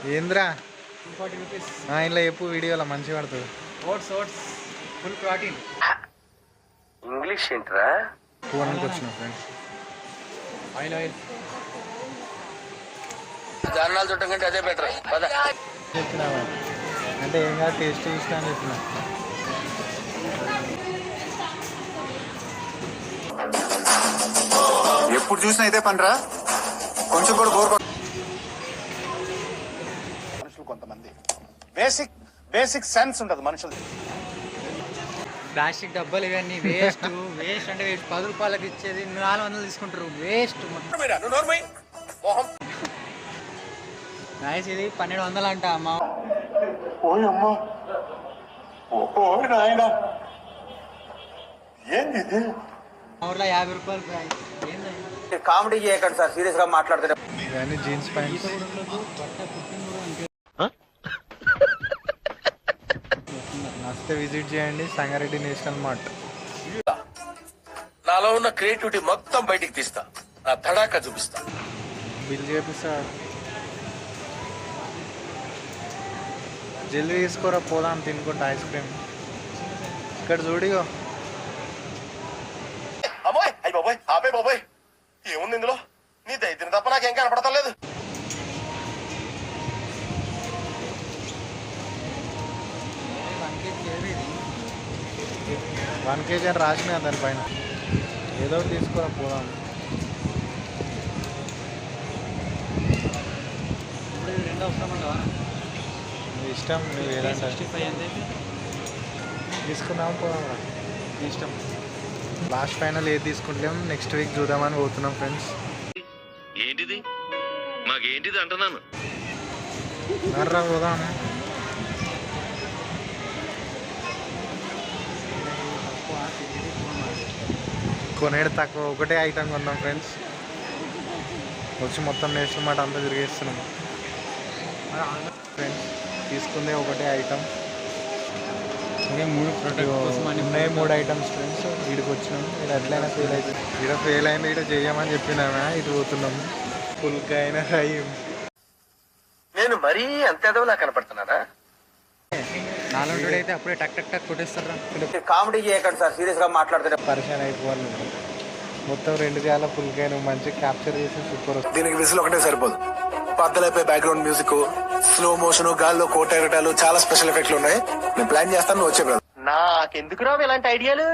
ఏంద్రా 40 రూపీస్. ఇంట్లో చెప్పు వీడియోలో మంచిగా పడుతుంది. Oats full protein. ఇంగ్లీష్ ఏంట్రా? పూనానికి వచ్చిన ఫ్రెండ్స్. ఆయిల్ దారుణాలు చుట్టం కంటే అదే బెటర్. చెప్పినావా అంటే ఏం కాదు టేస్ట్ చూసినా అని చెప్పిన. ఎప్పుడు చూసినా అయితే పనిరా, కొంచెం కూడా బోర్. మనుషులు కొంతమంది బేసిక్ సెన్స్ ఉండదు మనుషులు. ప్లాస్టిక్ డబ్బాలు ఇవన్నీ వేస్ట్ అంటే వేస్ట్. 10 రూపాయలకి ఇచ్చేది 400 తీసుకుంటారు. Waste nice. ఇది 1200 అంట మా ఊర్లో 50 రూపాయలు ప్రైస్. కామెడీ చేయకండి సార్, సీరియస్ గా మాట్లాడుతున్నా. ఇవన్నీ జీన్స్ ప్యాంట్స్. నచ్చితే విజిట్ చేయండి సంగారెడ్డి నేషనల్ మార్ట్. నాలో ఉన్న క్రియేటివిటీ మొత్తం బయటికి తీస్తా, నా తడాకా చూపిస్తా. బిల్ చేపిస్తాడు. జల్దీ తీసుకోరా పోదాం తినుకుంటా ఐస్ క్రీమ్. ఇక్కడ చూడిగో. అబ్బాయ్ అయ్యి బాబాయ్ ఆపే బాబాయ్, ఏముంది ఇందులో? నీ దైత్యం తప్ప నాకేం కనపడతా లేదు. 1 kg అని రాసిన దానిపైన. ఏదో ఒకటి తీసుకోరా పోదాం. ఇప్పుడు ఇది 2 అవసరం ఉండవా? నీ ఇష్టం, నువ్వు ఏదంటే 65 ఎంత అయితే తీసుకుందాం పోదాం రా, నీ ఇష్టం. లాస్ట్ ఫైనల్ ఏది తీసుకుంటాం నెక్స్ట్ వీక్ చూద్దామని పోతున్నాం ఫ్రెండ్స్. ఏంటిది మాకేంటిది అంటున్నాను. నర్రా పోదాం. కొనేడు తక్కువ, ఒకటే ఐటమ్ కొన్నాం ఫ్రెండ్స్. వచ్చి మొత్తం నేషనల్ మాట అంతా తిరిగేస్తున్నాం ఫ్రెండ్స్. తీసుకుందే ఒకటే ఐటమ్. ఉన్నాయి 3 ఐటమ్స్ ఫ్రెండ్స్. వీడికి వచ్చినాం. వీడు ఎట్లయినా ఫెయిల్ అవుతుంది. వీడ ఫెయిల్ అయింది, వీడ చేయమని చెప్పినామా, ఇటు పోతున్నాం. ఫుల్గా అయినా అయ్యి నేను మరీ అంత ఎదవలా కనపడుతున్నానా? 400 అయితే అప్పుడే టక్ కొట్టేస్తారా. కామెడీ చేయకండి సార్, సీరియస్ గా మాట్లాడుతున్నా. పరిచయం అయిపోవాలి. మొత్తం 2 చేయాల ఫుల్గా నువ్వు మంచిగా క్యాప్చర్ చేసి సూపర్ వస్తుంది. దీనికి విజిల్ ఒకటే సరిపోదు. పద్దలైపోయి బ్యాక్గ్రౌండ్ మ్యూజిక్, స్లో మోషన్, గాల్లో కోట ఎగటాలు, చాలా స్పెషల్ ఎఫెక్ట్లు ఉన్నాయి. నేను ప్లాన్ చేస్తాను, నువ్వు వచ్చే. నాకెందుకు రావు ఇలాంటి ఐడియాలు?